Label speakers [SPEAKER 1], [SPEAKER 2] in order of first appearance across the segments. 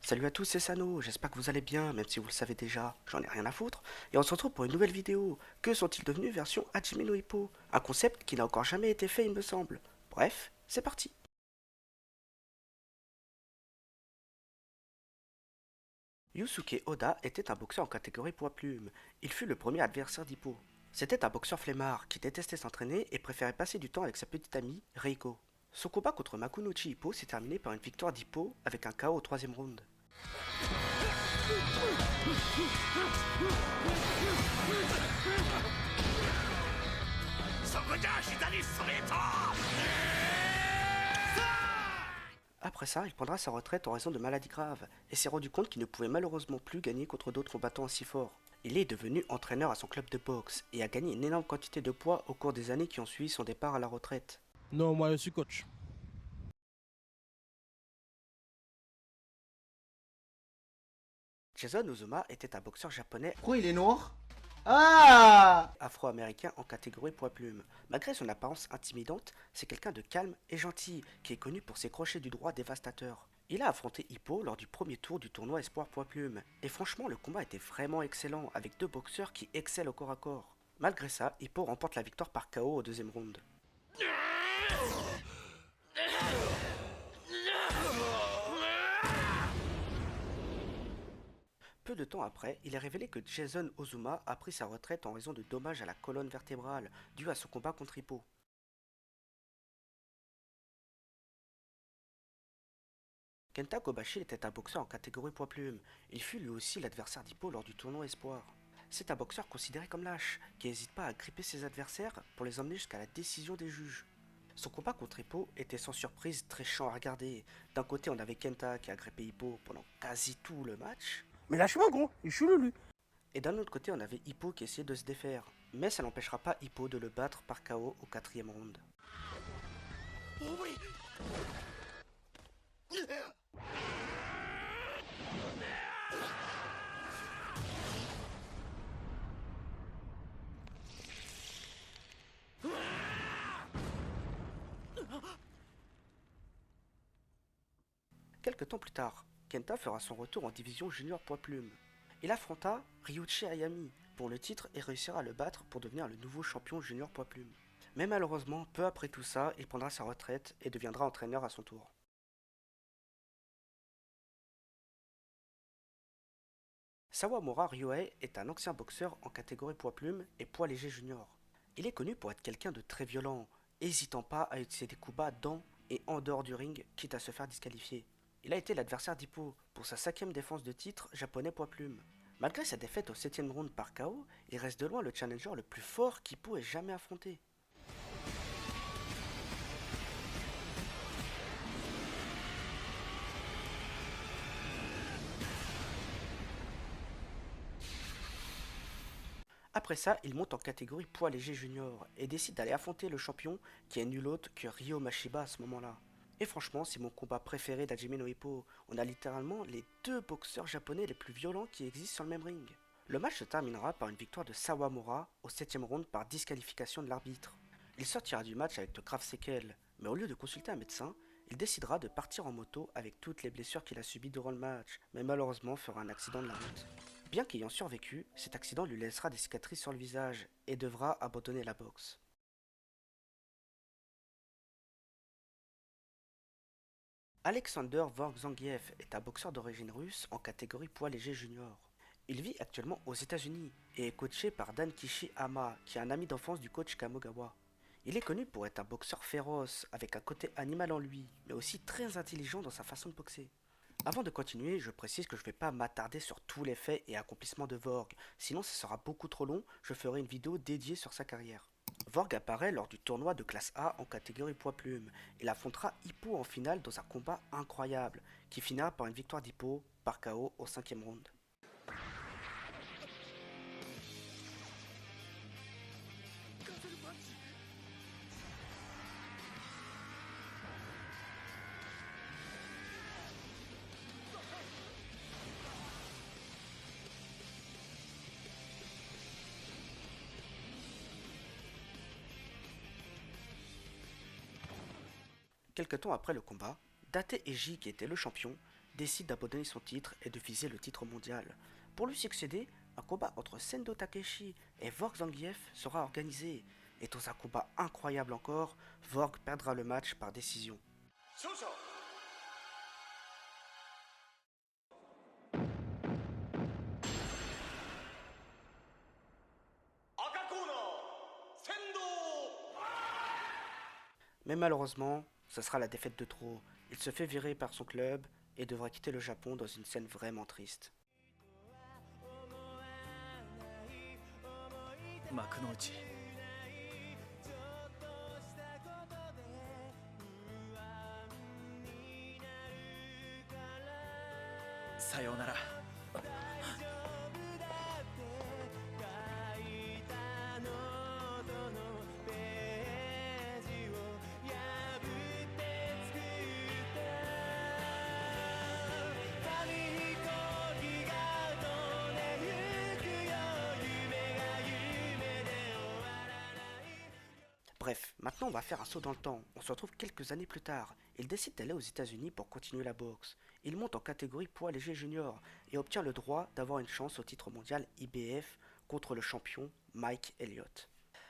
[SPEAKER 1] Salut à tous, c'est Sano, j'espère que vous allez bien, même si vous le savez déjà, j'en ai rien à foutre. Et on se retrouve pour une nouvelle vidéo. Que sont-ils devenus version Hajime no Ippo? Un concept qui n'a encore jamais été fait, il me semble. Bref, c'est parti. Yusuke Oda était un boxeur en catégorie poids plume. Il fut le premier adversaire d'Hippo. C'était un boxeur flemmard qui détestait s'entraîner et préférait passer du temps avec sa petite amie, Reiko. Son combat contre Makunochi Hippo s'est terminé par une victoire d'Hippo avec un KO au troisième round. Après ça, il prendra sa retraite en raison de maladies graves et s'est rendu compte qu'il ne pouvait malheureusement plus gagner contre d'autres combattants aussi forts. Il est devenu entraîneur à son club de boxe et a gagné une énorme quantité de poids au cours des années qui ont suivi son départ à la retraite.
[SPEAKER 2] Non, moi je suis coach.
[SPEAKER 1] Jason Ozuma était un boxeur japonais
[SPEAKER 3] Pourquoi il est noir? Ah!
[SPEAKER 1] afro-américain en catégorie poids plume. Malgré son apparence intimidante, c'est quelqu'un de calme et gentil qui est connu pour ses crochets du droit dévastateurs. Il a affronté Hippo lors du premier tour du tournoi Espoir poids plume, et franchement le combat était vraiment excellent avec deux boxeurs qui excellent au corps à corps. Malgré ça, Hippo remporte la victoire par KO au deuxième round. Peu de temps après, il est révélé que Jason Ozuma a pris sa retraite en raison de dommages à la colonne vertébrale dû à son combat contre Hippo. Kenta Kobashi était un boxeur en catégorie poids plume. Il fut lui aussi l'adversaire d'Hippo lors du tournoi Espoir. C'est un boxeur considéré comme lâche, qui n'hésite pas à gripper ses adversaires pour les emmener jusqu'à la décision des juges. Son combat contre Hippo était sans surprise très chiant à regarder. D'un côté, on avait Kenta qui a grippé Hippo pendant quasi tout le match,
[SPEAKER 2] Mais lâche-moi, gros, je suis Lulu.
[SPEAKER 1] et d'un autre côté, on avait Hippo qui essayait de se défaire. Mais ça n'empêchera pas Hippo de le battre par KO au quatrième round. Quelque temps plus tard, Kenta fera son retour en division junior poids plume. Il affronta Ryuichi Ayami pour le titre et réussira à le battre pour devenir le nouveau champion junior poids plume. Mais malheureusement, peu après tout ça, il prendra sa retraite et deviendra entraîneur à son tour. Sawamura Ryohei est un ancien boxeur en catégorie poids plume et poids léger junior. Il est connu pour être quelqu'un de très violent, hésitant pas à utiliser des coups bas dans et en dehors du ring, quitte à se faire disqualifier. Il a été l'adversaire d'Hippo pour sa cinquième défense de titre japonais poids plume. Malgré sa défaite au septième round par KO, il reste de loin le challenger le plus fort qu'Hippo ait jamais affronté. Après ça, il monte en catégorie poids léger junior et décide d'aller affronter le champion qui est nul autre que Ryo Mashiba à ce moment-là. Et franchement, c'est mon combat préféré d'Hajime no Ippo. On a littéralement les deux boxeurs japonais les plus violents qui existent sur le même ring. Le match se terminera par une victoire de Sawamura au septième round par disqualification de l'arbitre. Il sortira du match avec de graves séquelles, mais au lieu de consulter un médecin, il décidera de partir en moto avec toutes les blessures qu'il a subies durant le match, mais malheureusement fera un accident de la route. Bien qu'ayant survécu, cet accident lui laissera des cicatrices sur le visage et devra abandonner la boxe. Alexander Vorkzangiev est un boxeur d'origine russe en catégorie poids léger junior. Il vit actuellement aux États-Unis et est coaché par Dan Kishiyama, qui est un ami d'enfance du coach Kamogawa. Il est connu pour être un boxeur féroce, avec un côté animal en lui, mais aussi très intelligent dans sa façon de boxer. Avant de continuer, je précise que je ne vais pas m'attarder sur tous les faits et accomplissements de Vorg, sinon ça sera beaucoup trop long, je ferai une vidéo dédiée sur sa carrière. Vorg apparaît lors du tournoi de classe A en catégorie poids plume. Il affrontera Hippo en finale dans un combat incroyable, qui finira par une victoire d'Hippo par KO au cinquième round. Quelque temps après le combat, Date Eiji, qui était le champion, décide d'abandonner son titre et de viser le titre mondial. Pour lui succéder, un combat entre Sendo Takeshi et Vorg Zangief sera organisé. Et dans un combat incroyable encore, Vorg perdra le match par décision. Mais malheureusement, ce sera la défaite de trop. Il se fait virer par son club et devra quitter le Japon dans une scène vraiment triste.
[SPEAKER 4] 幕の内さようなら。
[SPEAKER 1] Bref, maintenant on va faire un saut dans le temps. On se retrouve quelques années plus tard. Il décide d'aller aux États-Unis pour continuer la boxe. Il monte en catégorie poids léger junior et obtient le droit d'avoir une chance au titre mondial IBF contre le champion Mike Elliott.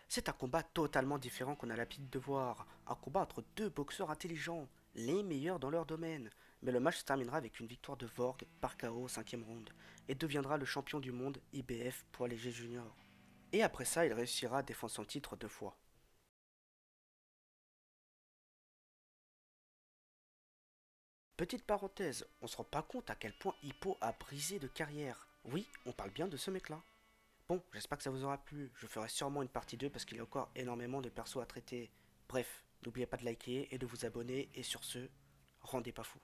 [SPEAKER 1] C'est un combat totalement différent qu'on a l'habitude de voir. Un combat entre deux boxeurs intelligents, les meilleurs dans leur domaine. Mais le match se terminera avec une victoire de Vorg par KO au 5e round et deviendra le champion du monde IBF poids léger junior. Et après ça, il réussira à défendre son titre 2 fois. Petite parenthèse, on se rend pas compte à quel point Hippo a brisé de carrière. Oui, on parle bien de ce mec-là. Bon, j'espère que ça vous aura plu. Je ferai sûrement une partie 2 parce qu'il y a encore énormément de persos à traiter. Bref, n'oubliez pas de liker et de vous abonner. Et sur ce, rendez pas fou.